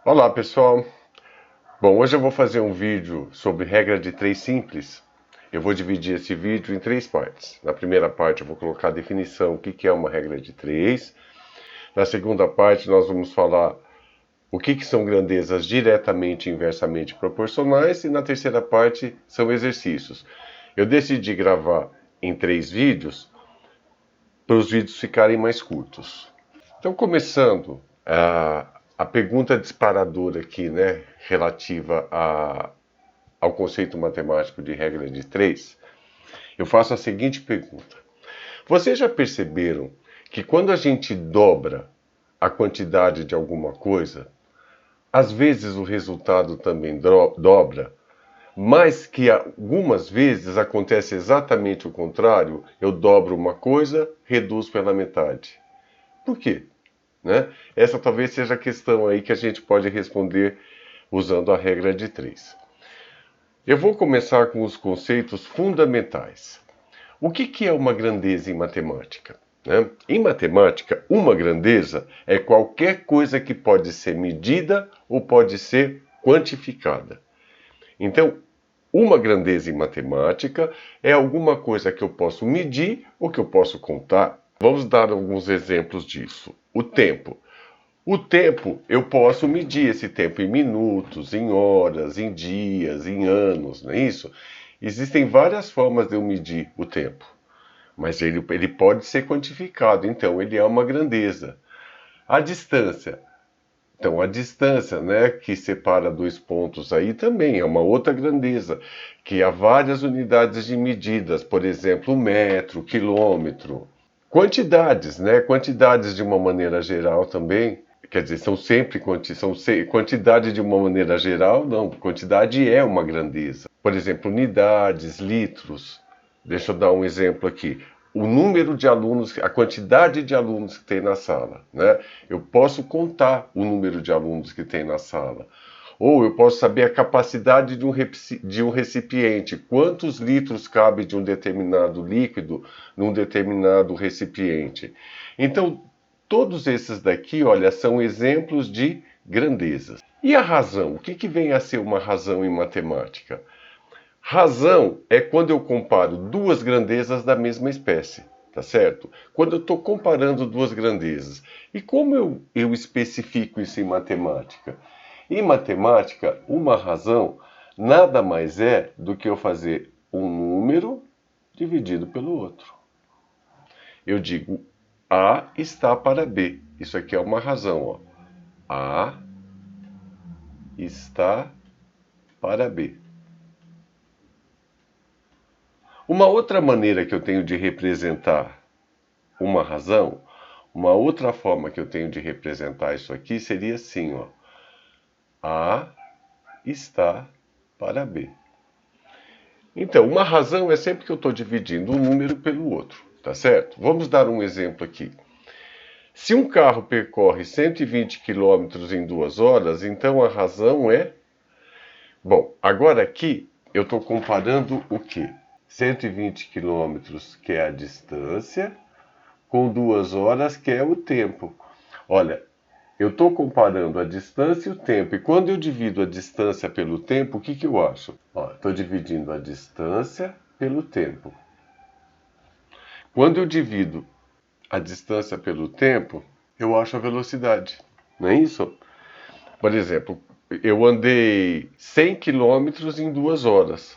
Olá pessoal, bom, hoje eu vou fazer um vídeo sobre regra de 3 simples. Eu vou dividir esse vídeo em 3 partes. Na primeira parte eu vou colocar a definição, o que é uma regra de 3. Na segunda parte nós vamos falar o que são grandezas diretamente e inversamente proporcionais. E na terceira parte são exercícios. Eu decidi gravar em 3 vídeos para os vídeos ficarem mais curtos. Então, começando, a pergunta disparadora aqui, né, relativa ao conceito matemático de regra de 3, eu faço a seguinte pergunta. Vocês já perceberam que quando a gente dobra a quantidade de alguma coisa, às vezes o resultado também dobra, mas que algumas vezes acontece exatamente o contrário, eu dobro uma coisa, reduzo pela metade. Por quê? Né? Essa talvez seja a questão aí que a gente pode responder usando a regra de 3. Eu vou começar com os conceitos fundamentais. O que é uma grandeza em matemática? Né? Em matemática, uma grandeza é qualquer coisa que pode ser medida ou pode ser quantificada. Então, uma grandeza em matemática é alguma coisa que eu posso medir ou que eu posso contar. Vamos dar alguns exemplos disso. O tempo. O tempo, eu posso medir esse tempo em minutos, em horas, em dias, em anos, não é isso? Existem várias formas de eu medir o tempo, mas ele pode ser quantificado, então ele é uma grandeza. A distância. Então, a distância, né, que separa dois pontos aí também é uma outra grandeza, que há várias unidades de medidas, por exemplo, metro, quilômetro. Quantidades, né? Quantidades de uma maneira geral também. Quer dizer, são sempre quantidade de uma maneira geral, não. Quantidade é uma grandeza. Por exemplo, unidades, litros. Deixa eu dar um exemplo aqui. O número de alunos, a quantidade de alunos que tem na sala, né? Eu posso contar o número de alunos que tem na sala. Ou eu posso saber a capacidade de um recipiente, quantos litros cabe de um determinado líquido num determinado recipiente. Então, todos esses daqui, olha, são exemplos de grandezas. E a razão? O que vem a ser uma razão em matemática? Razão é quando eu comparo duas grandezas da mesma espécie, tá certo? Quando eu estou comparando duas grandezas. E como eu especifico isso em matemática? Em matemática, uma razão nada mais é do que eu fazer um número dividido pelo outro. Eu digo A está para B. Isso aqui é uma razão. Ó. A está para B. Uma outra maneira que eu tenho de representar uma razão, uma outra forma que eu tenho de representar isso aqui seria assim, ó. A está para B. Então, uma razão é sempre que eu estou dividindo um número pelo outro, tá certo? Vamos dar um exemplo aqui. Se um carro percorre 120 km em 2 horas, então a razão é... Bom, agora aqui eu estou comparando o quê? 120 km, que é a distância, com 2 horas, que é o tempo. Olha, eu estou comparando a distância e o tempo. E quando eu divido a distância pelo tempo, o que eu acho? Estou dividindo a distância pelo tempo. Quando eu divido a distância pelo tempo, eu acho a velocidade. Não é isso? Por exemplo, eu andei 100 km em 2 horas.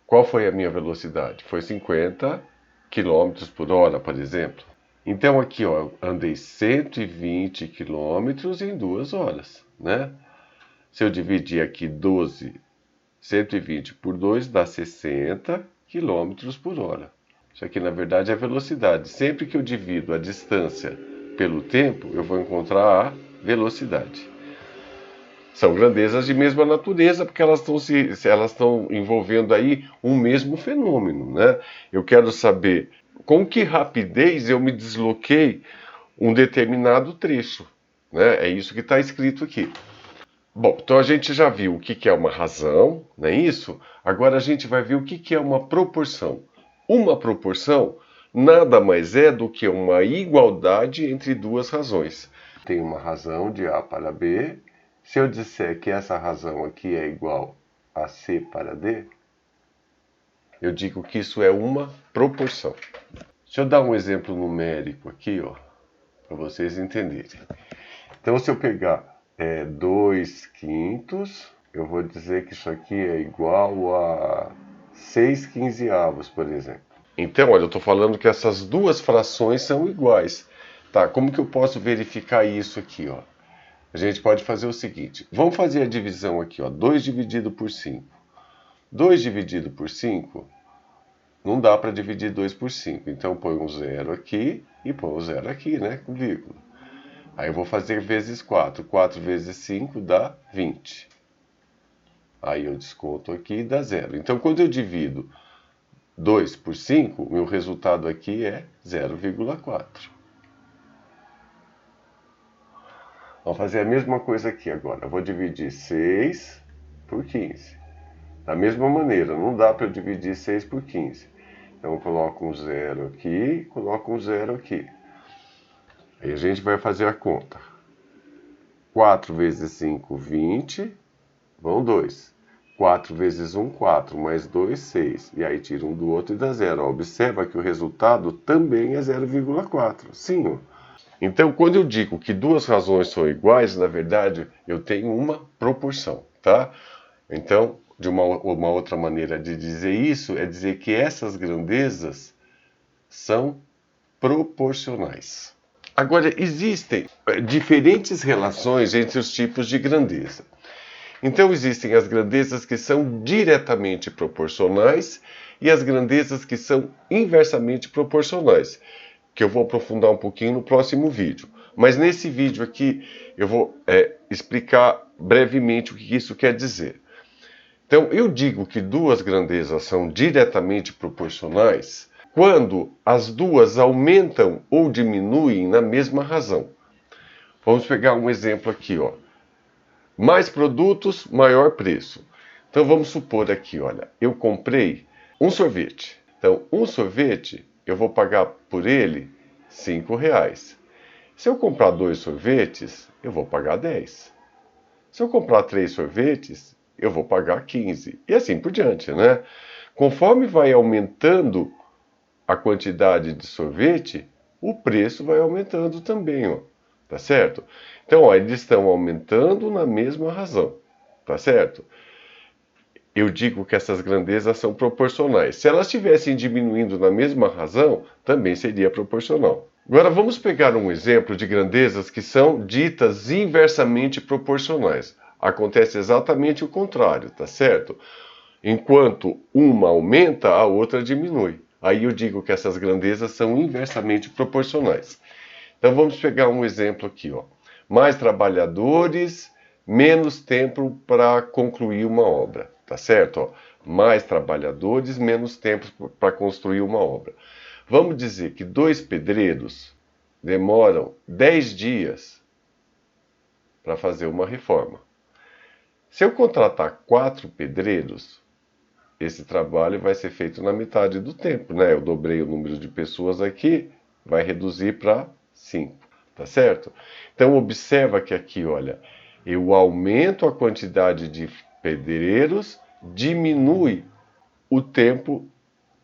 Qual foi a minha velocidade? Foi 50 km por hora, por exemplo. Então aqui, ó, andei 120 km em 2 horas, né? Se eu dividir aqui 120 por 2 dá 60 km por hora. Isso aqui, na verdade, é a velocidade. Sempre que eu divido a distância pelo tempo, eu vou encontrar a velocidade. São grandezas de mesma natureza, porque elas estão envolvendo aí um mesmo fenômeno, né? Eu quero saber com que rapidez eu me desloquei um determinado trecho, né? É isso que está escrito aqui. Bom, então a gente já viu o que é uma razão, não é isso? Agora a gente vai ver o que é uma proporção. Uma proporção nada mais é do que uma igualdade entre duas razões. Tem uma razão de A para B Se eu disser que essa razão aqui é igual a C para D, eu digo que isso é uma proporção. Deixa eu dar um exemplo numérico aqui, ó, para vocês entenderem. Então, se eu pegar 2 quintos, eu vou dizer que isso aqui é igual a 6 quinzeavos, por exemplo. Então, olha, eu estou falando que essas duas frações são iguais. Tá, como que eu posso verificar isso aqui, ó? A gente pode fazer o seguinte, vamos fazer a divisão aqui, ó, 2 dividido por 5. 2 dividido por 5, não dá para dividir 2 por 5, então põe um zero aqui e põe um zero aqui, né, com vírgula. Aí eu vou fazer vezes 4, 4 vezes 5 dá 20. Aí eu desconto aqui e dá zero. Então, quando eu divido 2 por 5, meu resultado aqui é 0,4. Vamos fazer a mesma coisa aqui agora. Eu vou dividir 6 por 15. Da mesma maneira, não dá para eu dividir 6 por 15. Então eu coloco um zero aqui, coloco um zero aqui. Aí a gente vai fazer a conta. 4 vezes 5, 20, vão 2. 4 vezes 1, 4, mais 2, 6. E aí tira um do outro e dá zero. Observa que o resultado também é 0,4. Sim, ó. Então, quando eu digo que duas razões são iguais, na verdade, eu tenho uma proporção, tá? Então, de uma outra maneira de dizer isso é dizer que essas grandezas são proporcionais. Agora, existem diferentes relações entre os tipos de grandeza. Então, existem as grandezas que são diretamente proporcionais e as grandezas que são inversamente proporcionais, que eu vou aprofundar um pouquinho no próximo vídeo. Mas nesse vídeo aqui eu vou explicar brevemente o que isso quer dizer. Então, eu digo que duas grandezas são diretamente proporcionais quando as duas aumentam ou diminuem na mesma razão. Vamos pegar um exemplo aqui, ó. Mais produtos, maior preço. Então, vamos supor aqui, olha, eu comprei um sorvete. Então, um sorvete, eu vou pagar por ele R$5. Se eu comprar 2 sorvetes, eu vou pagar 10. Se eu comprar 3 sorvetes, eu vou pagar 15. E assim por diante, né? Conforme vai aumentando a quantidade de sorvete, o preço vai aumentando também, ó. Tá certo? Então, ó, eles estão aumentando na mesma razão. Tá certo? Eu digo que essas grandezas são proporcionais. Se elas estivessem diminuindo na mesma razão, também seria proporcional. Agora vamos pegar um exemplo de grandezas que são ditas inversamente proporcionais. Acontece exatamente o contrário, tá certo? Enquanto uma aumenta, a outra diminui. Aí eu digo que essas grandezas são inversamente proporcionais. Então vamos pegar um exemplo aqui, ó. Mais trabalhadores, menos tempo para concluir uma obra, tá certo? Ó, mais trabalhadores, menos tempo para construir uma obra. Vamos dizer que 2 pedreiros demoram 10 dias para fazer uma reforma. Se eu contratar 4 pedreiros, esse trabalho vai ser feito na metade do tempo, né? Eu dobrei o número de pessoas aqui, vai reduzir para 5, tá certo? Então observa que aqui, olha, eu aumento a quantidade de pedreiros, diminui o tempo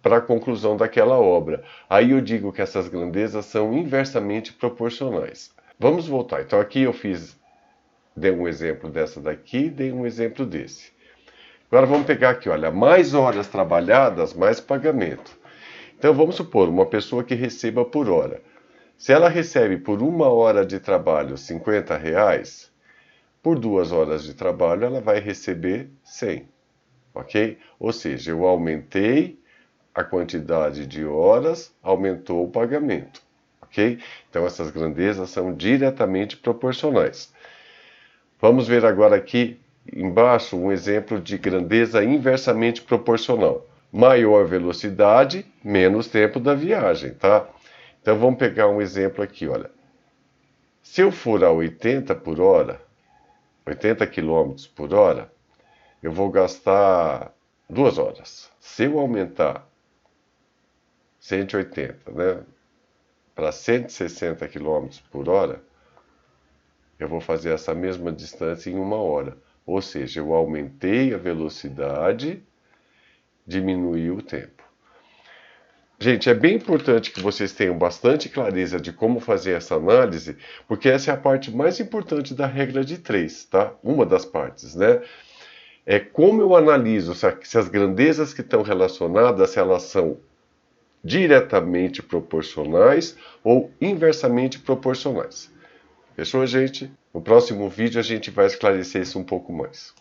para a conclusão daquela obra. Aí eu digo que essas grandezas são inversamente proporcionais. Vamos voltar. Então aqui eu dei um exemplo dessa daqui, dei um exemplo desse. Agora vamos pegar aqui, olha, mais horas trabalhadas, mais pagamento. Então vamos supor uma pessoa que receba por hora. Se ela recebe por 1 hora de trabalho R$50, por 2 horas de trabalho ela vai receber 100, ok? Ou seja, eu aumentei a quantidade de horas, aumentou o pagamento, ok? Então essas grandezas são diretamente proporcionais. Vamos ver agora aqui embaixo um exemplo de grandeza inversamente proporcional. Maior velocidade, menos tempo da viagem, tá? Então vamos pegar um exemplo aqui, olha. Se eu for a 80 por hora, 80 km por hora, eu vou gastar 2 horas. Se eu aumentar 180, né, para 160 km por hora, eu vou fazer essa mesma distância em 1 hora. Ou seja, eu aumentei a velocidade, diminui o tempo. Gente, é bem importante que vocês tenham bastante clareza de como fazer essa análise, porque essa é a parte mais importante da regra de 3, tá? Uma das partes, né? É como eu analiso se as grandezas que estão relacionadas, se elas são diretamente proporcionais ou inversamente proporcionais. Fechou, gente? No próximo vídeo a gente vai esclarecer isso um pouco mais.